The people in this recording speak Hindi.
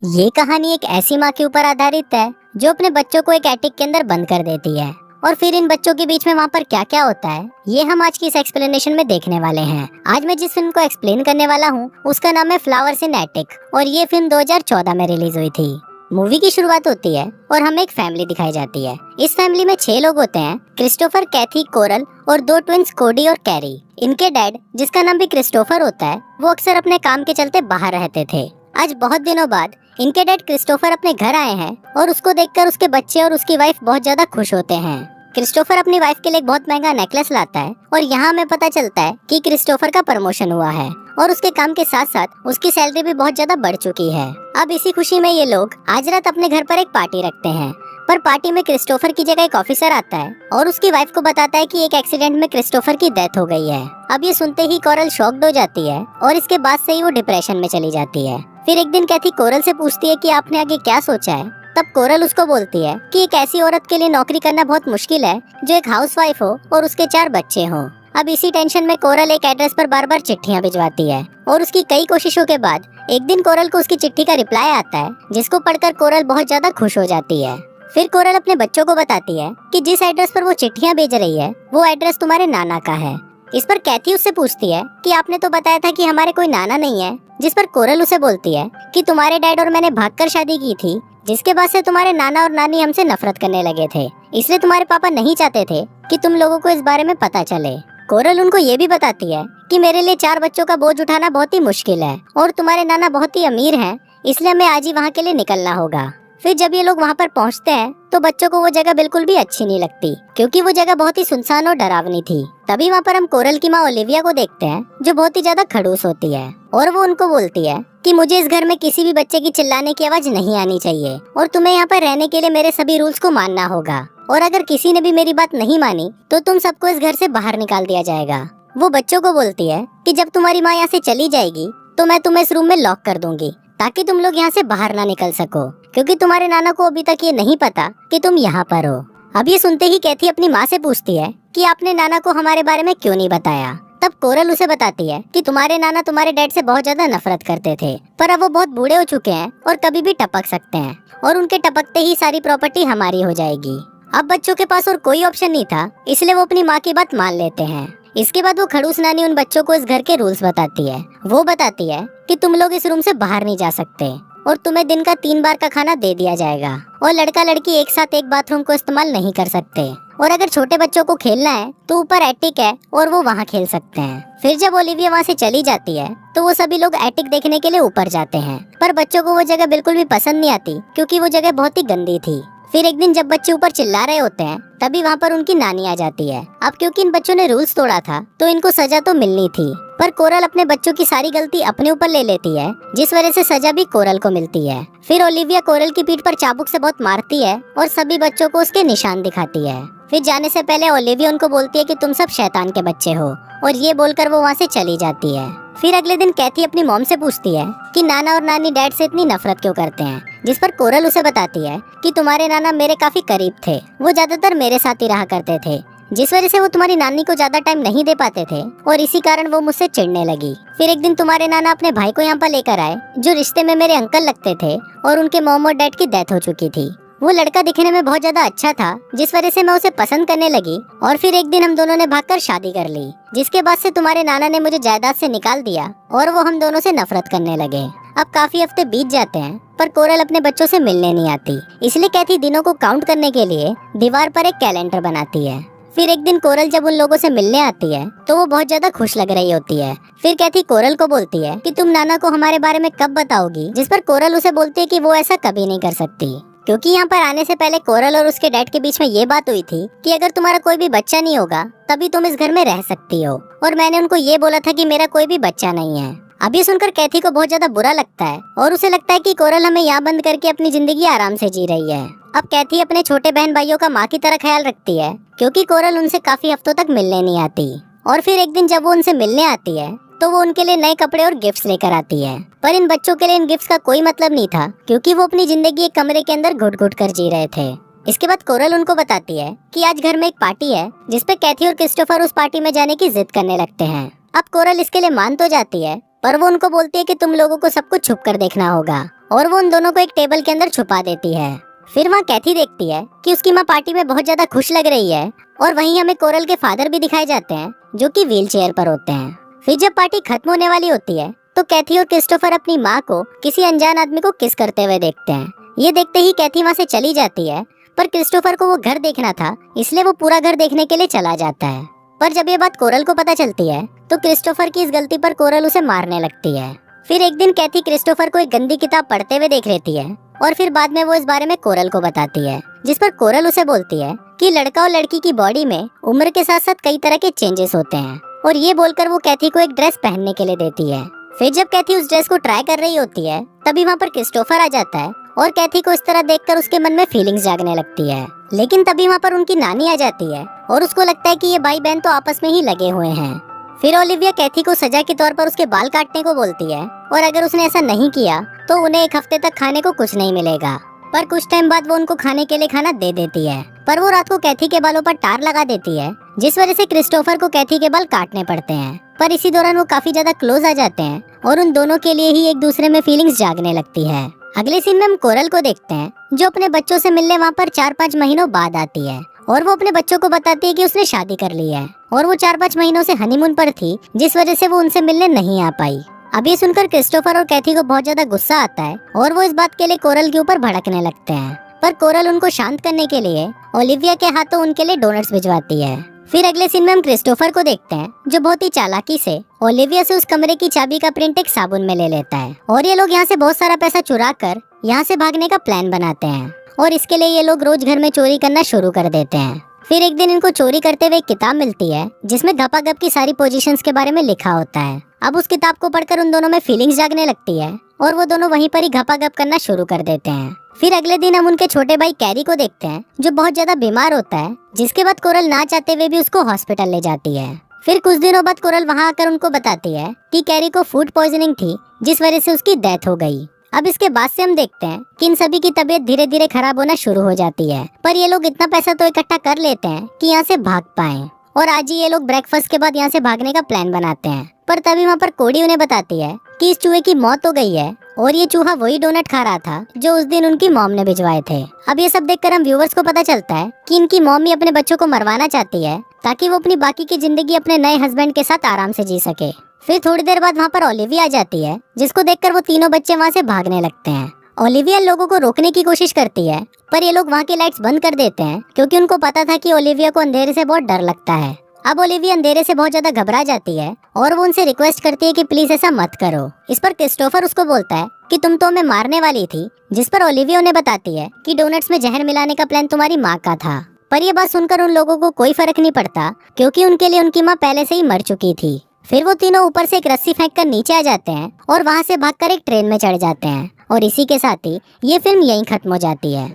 ये कहानी एक ऐसी माँ के ऊपर आधारित है जो अपने बच्चों को एक एटिक के अंदर बंद कर देती है और फिर इन बच्चों के बीच में वहाँ पर क्या क्या होता है ये हम आज की इस एक्सप्लेनेशन में देखने वाले हैं। आज मैं जिस फिल्म को एक्सप्लेन करने वाला हूँ उसका नाम है फ्लावर्स इन एटिक और ये फिल्म 2014 में रिलीज हुई थी। मूवी की शुरुआत होती है और हमें एक फैमिली दिखाई जाती है। इस फैमिली में 6 लोग होते हैं, क्रिस्टोफर, कैथी, कोरल और 2 ट्विंस कोडी और कैरी। इनके डैड, जिसका नाम भी क्रिस्टोफर होता है, वो अक्सर अपने काम के चलते बाहर रहते थे। आज बहुत दिनों बाद इनके डैड क्रिस्टोफर अपने घर आए हैं और उसको देखकर उसके बच्चे और उसकी वाइफ बहुत ज्यादा खुश होते हैं। क्रिस्टोफर अपनी वाइफ के लिए एक बहुत महंगा नेकलेस लाता है और यहाँ हमें पता चलता है कि क्रिस्टोफर का प्रमोशन हुआ है और उसके काम के साथ साथ उसकी सैलरी भी बहुत ज्यादा बढ़ चुकी है। अब इसी खुशी में ये लोग आज रात अपने घर पर एक पार्टी रखते हैं, पर पार्टी में क्रिस्टोफर की जगह एक ऑफिसर आता है और उसकी वाइफ को बताता है कि एक एक्सीडेंट में क्रिस्टोफर की डेथ हो गई है। अब ये सुनते ही कोरल शॉक्ड हो जाती है और इसके बाद से ही वो डिप्रेशन में चली जाती है। फिर एक दिन कैथी कोरल से पूछती है कि आपने आगे क्या सोचा है। तब कोरल उसको बोलती है कि एक ऐसी औरत के लिए नौकरी करना बहुत मुश्किल है जो एक हाउसवाइफ हो और उसके 4 बच्चे हों। अब इसी टेंशन में कोरल एक एड्रेस पर बार बार चिट्ठियां भिजवाती है और उसकी कई कोशिशों के बाद एक दिन कोरल को उसकी चिट्ठी का रिप्लाई आता है, जिसको पढ़कर कोरल बहुत ज्यादा खुश हो जाती है। फिर कोरल अपने बच्चों को बताती है कि जिस एड्रेस पर वो चिट्ठियां भेज रही है वो एड्रेस तुम्हारे नाना का है। इस पर कैथी उससे पूछती है कि आपने तो बताया था कि हमारे कोई नाना नहीं है, जिस पर कोरल उसे बोलती है कि तुम्हारे डैड और मैंने भागकर शादी की थी, जिसके बाद से तुम्हारे नाना और नानी हमसे नफरत करने लगे थे, इसलिए तुम्हारे पापा नहीं चाहते थे कि तुम लोगों को इस बारे में पता चले। कोरल उनको ये भी बताती है कि मेरे लिए 4 बच्चों का बोझ उठाना बहुत ही मुश्किल है और तुम्हारे नाना बहुत ही अमीर हैं, इसलिए हमें आज ही वहाँ के लिए निकलना होगा। फिर जब ये लोग वहाँ पर पहुँचते हैं तो बच्चों को वो जगह बिल्कुल भी अच्छी नहीं लगती, क्योंकि वो जगह बहुत ही सुनसान और डरावनी थी। तभी वहाँ पर हम कोरल की माँ ओलिविया को देखते हैं, जो बहुत ही ज्यादा खड़ूस होती है और वो उनको बोलती है कि मुझे इस घर में किसी भी बच्चे की चिल्लाने की आवाज नहीं आनी चाहिए और तुम्हें यहाँ पर रहने के लिए मेरे सभी रूल्स को मानना होगा, और अगर किसी ने भी मेरी बात नहीं मानी तो तुम सबको इस घर से बाहर निकाल दिया जाएगा। वो बच्चों को बोलती है कि जब तुम्हारी माँ यहाँ से चली जाएगी तो मैं तुम्हें इस रूम में लॉक कर दूंगी ताकि तुम लोग यहाँ से बाहर ना निकल सको, क्योंकि तुम्हारे नाना को अभी तक ये नहीं पता कि तुम यहाँ पर हो। अब ये सुनते ही कैथी अपनी माँ से पूछती है कि आपने नाना को हमारे बारे में क्यों नहीं बताया। तब कोरल उसे बताती है कि तुम्हारे नाना तुम्हारे डैड से बहुत ज्यादा नफरत करते थे, पर अब वो बहुत बूढ़े हो चुके हैं और कभी भी टपक सकते हैं और उनके टपकते ही सारी प्रॉपर्टी हमारी हो जाएगी। अब बच्चों के पास और कोई ऑप्शन नहीं था, इसलिए वो अपनी माँ की बात मान लेते हैं। इसके बाद वो खड़ूस नानी उन बच्चों को इस घर के रूल्स बताती है। वो बताती है कि तुम लोग इस रूम से बाहर नहीं जा सकते और तुम्हें दिन का 3 बार का खाना दे दिया जाएगा और लड़का लड़की एक साथ एक बाथरूम को इस्तेमाल नहीं कर सकते, और अगर छोटे बच्चों को खेलना है तो ऊपर एटिक है और वो वहाँ खेल सकते हैं। फिर जब ओलिविया वहाँ से चली जाती है तो वो सभी लोग एटिक देखने के लिए ऊपर जाते हैं, पर बच्चों को वो जगह बिल्कुल भी पसंद नहीं आती क्योंकि वो जगह बहुत ही गंदी थी। फिर एक दिन जब बच्चे ऊपर चिल्ला रहे होते हैं तभी वहाँ पर उनकी नानी आ जाती है। अब क्योंकि इन बच्चों ने रूल्स तोड़ा था तो इनको सजा तो मिलनी थी, पर कोरल अपने बच्चों की सारी गलती अपने ऊपर ले लेती है, जिस वजह से सजा भी कोरल को मिलती है। फिर ओलिविया कोरल की पीठ पर चाबुक से बहुत मारती है और सभी बच्चों को उसके निशान दिखाती है। फिर जाने से पहले ओलिविया उनको बोलती है कि तुम सब शैतान के बच्चे हो, और ये बोलकर वो वहाँ से चली जाती है। फिर अगले दिन कैथी अपनी मॉम से पूछती है कि नाना और नानी डैड से इतनी नफरत क्यों करते हैं, जिस पर कोरल उसे बताती है कि तुम्हारे नाना मेरे काफी करीब थे, वो ज्यादातर मेरे साथ ही रहा करते थे, जिस वजह से वो तुम्हारी नानी को ज्यादा टाइम नहीं दे पाते थे और इसी कारण वो मुझसे चिढ़ने लगी। फिर एक दिन तुम्हारे नाना अपने भाई को यहाँ पर लेकर आए, जो रिश्ते में मेरे अंकल लगते थे और उनके मॉम और डैड की डेथ हो चुकी थी। वो लड़का दिखने में बहुत ज्यादा अच्छा था, जिस वजह से मैं उसे पसंद करने लगी और फिर एक दिन हम दोनों ने भागकर शादी कर ली, जिसके बाद से तुम्हारे नाना ने मुझे जायदाद से निकाल दिया और वो हम दोनों से नफरत करने लगे। अब काफी हफ्ते बीत जाते हैं पर कोरल अपने बच्चों से मिलने नहीं आती, इसलिए कैथी दिनों को काउंट करने के लिए दीवार पर एक कैलेंडर बनाती है। फिर एक दिन कोरल जब उन लोगों से मिलने आती है तो वो बहुत ज्यादा खुश लग रही होती है। फिर कैथी कोरल को बोलती है कि तुम नाना को हमारे बारे में कब बताओगी, जिस पर कोरल उसे बोलती है कि वो ऐसा कभी नहीं कर सकती, क्योंकि यहाँ पर आने से पहले कोरल और उसके डैड के बीच में ये बात हुई थी कि अगर तुम्हारा कोई भी बच्चा नहीं होगा तभी तुम इस घर में रह सकती हो, और मैंने उनको ये बोला था कि मेरा कोई भी बच्चा नहीं है। अभी सुनकर कैथी को बहुत ज्यादा बुरा लगता है और उसे लगता है कि कोरल हमें यहाँ बंद करके अपनी जिंदगी आराम से जी रही है। अब कैथी अपने छोटे बहन भाइयों का माँ की तरह ख्याल रखती है, क्योंकि कोरल उनसे काफी हफ्तों तक मिलने नहीं आती, और फिर एक दिन जब वो उनसे मिलने आती है तो वो उनके लिए नए कपड़े और गिफ्ट्स लेकर आती है। पर इन बच्चों के लिए इन गिफ्ट्स का कोई मतलब नहीं था, क्योंकि वो अपनी जिंदगी एक कमरे के अंदर घुट घुट कर जी रहे थे। इसके बाद कोरल उनको बताती है कि आज घर में एक पार्टी है, जिसपे कैथी और क्रिस्टोफर उस पार्टी में जाने की जिद करने लगते हैं। अब कोरल इसके लिए मान तो जाती है, पर वो उनको बोलती है कि तुम लोगों को सब कुछ छुप कर देखना होगा, और वो उन दोनों को एक टेबल के अंदर छुपा देती है। फिर वहाँ कैथी देखती है कि उसकी माँ पार्टी में बहुत ज्यादा खुश लग रही है, और वहीं हमें कोरल के फादर भी दिखाए जाते हैं जो कि व्हील चेयर पर होते हैं। फिर जब पार्टी खत्म होने वाली होती है तो कैथी और क्रिस्टोफर अपनी माँ को किसी अनजान आदमी को किस करते हुए देखते हैं। ये देखते ही कैथी वहाँ से चली जाती है, पर क्रिस्टोफर को वो घर देखना था, इसलिए वो पूरा घर देखने के लिए चला जाता है। पर जब ये बात कोरल को पता चलती है तो क्रिस्टोफर की इस गलती पर कोरल उसे मारने लगती है। फिर एक दिन कैथी क्रिस्टोफर को एक गंदी किताब पढ़ते हुए देख लेती है, और फिर बाद में वो इस बारे में कोरल को बताती है, जिस पर कोरल उसे बोलती है कि लड़का और लड़की की बॉडी में उम्र के साथ साथ कई तरह के चेंजेस होते हैं, और ये बोलकर वो कैथी को एक ड्रेस पहनने के लिए देती है। फिर जब कैथी उस ड्रेस को ट्राई कर रही होती है तभी वहाँ पर क्रिस्टोफर आ जाता है, और कैथी को इस तरह देखकर उसके मन में फीलिंग्स जागने लगती है। लेकिन तभी वहाँ पर उनकी नानी आ जाती है, और उसको लगता है कि ये भाई बहन तो आपस में ही लगे हुए हैं। फिर ओलिविया कैथी को सजा के तौर पर उसके बाल काटने को बोलती है, और अगर उसने ऐसा नहीं किया तो उन्हें एक हफ्ते तक खाने को कुछ नहीं मिलेगा। पर कुछ टाइम बाद वो उनको खाने के लिए खाना दे देती है, पर वो रात को कैथी के बालों पर टार लगा देती है, जिस वजह से क्रिस्टोफर को कैथी के बाल काटने पड़ते हैं। पर इसी दौरान वो काफी ज्यादा क्लोज आ जाते हैं, और उन दोनों के लिए ही एक दूसरे में फीलिंग्स जागने लगती है। अगले सीन में हम कोरल को देखते हैं, जो अपने बच्चों से मिलने वहाँ पर 4-5 महीनों बाद आती है, और वो अपने बच्चों को बताती है कि उसने शादी कर ली है, और वो 4-5 महीनों से हनीमून पर थी, जिस वजह से वो उनसे मिलने नहीं आ पाई। अब ये सुनकर क्रिस्टोफर और कैथी को बहुत ज्यादा गुस्सा आता है, और वो इस बात के लिए कोरल के ऊपर भड़कने लगते हैं। पर कोरल उनको शांत करने के लिए ओलिविया के हाथों उनके लिए डोनट्स भिजवाती है। फिर अगले सीन में हम क्रिस्टोफर को देखते हैं, जो बहुत ही चालाकी से ओलिविया से उस कमरे की चाबी का प्रिंट एक साबुन में ले लेता है, और ये लोग यहाँ से बहुत सारा पैसा चुरा कर यहाँ से भागने का प्लान बनाते हैं, और इसके लिए ये लोग रोज घर में चोरी करना शुरू कर देते हैं। फिर एक दिन इनको चोरी करते हुए एक किताब मिलती है, जिसमें गपागप की सारी पोजीशंस के बारे में लिखा होता है। अब उस किताब को पढ़कर उन दोनों में फीलिंग्स जागने लगती है, और वो दोनों वहीं पर ही गपागप करना शुरू कर देते हैं। फिर अगले दिन हम उनके छोटे भाई कैरी को देखते हैं, जो बहुत ज्यादा बीमार होता है, जिसके बाद कोरल ना चाहते हुए भी उसको हॉस्पिटल ले जाती है। फिर कुछ दिनों बाद कोरल वहाँ आकर उनको बताती है कि कैरी को फूड पॉइजनिंग थी, जिस वजह से उसकी डेथ हो गई। अब इसके बाद से हम देखते हैं कि इन सभी की तबीयत धीरे धीरे खराब होना शुरू हो जाती है, पर ये लोग इतना पैसा तो इकट्ठा कर लेते हैं कि यहाँ से भाग पाएं। और आज ही ये लोग ब्रेकफास्ट के बाद यहाँ से भागने का प्लान बनाते हैं, पर तभी वहाँ पर कोडी उन्हें बताती है कि इस चूहे की मौत हो गई है, और ये चूहा वही डोनट खा रहा था जो उस दिन उनकी मॉम ने भिजवाए थे। अब ये सब देखकर हम व्यूवर्स को पता चलता है कि इनकी मॉम ही अपने बच्चों को मरवाना चाहती है, ताकि वो अपनी बाकी की जिंदगी अपने नए हस्बैंड के साथ आराम से जी सके। फिर थोड़ी देर बाद वहाँ पर ओलिविया आ जाती है, जिसको देखकर वो तीनों बच्चे वहाँ से भागने लगते हैं। ओलिविया लोगों को रोकने की कोशिश करती है, पर ये लोग वहाँ की लाइट्स बंद कर देते हैं, क्योंकि उनको पता था कि ओलिविया को अंधेरे से बहुत डर लगता है। अब ओलिविया अंधेरे से बहुत ज्यादा घबरा जाती है, और वो उनसे रिक्वेस्ट करती है कि प्लीज ऐसा मत करो। इस पर क्रिस्टोफर उसको बोलता है कि तुम तो हमें मारने वाली थी, जिस पर ओलिविया उन्हें बताती है कि डोनट्स में जहर मिलाने का प्लान तुम्हारी माँ का था। पर ये बात सुनकर उन लोगों को कोई फर्क नहीं पड़ता, क्योंकि उनके लिए उनकी माँ पहले से ही मर चुकी थी। फिर वो तीनों ऊपर से एक रस्सी फेंक कर नीचे आ जाते हैं, और वहाँ से भागकर एक ट्रेन में चढ़ जाते हैं, और इसी के साथ ही ये फिल्म यहीं खत्म हो जाती है।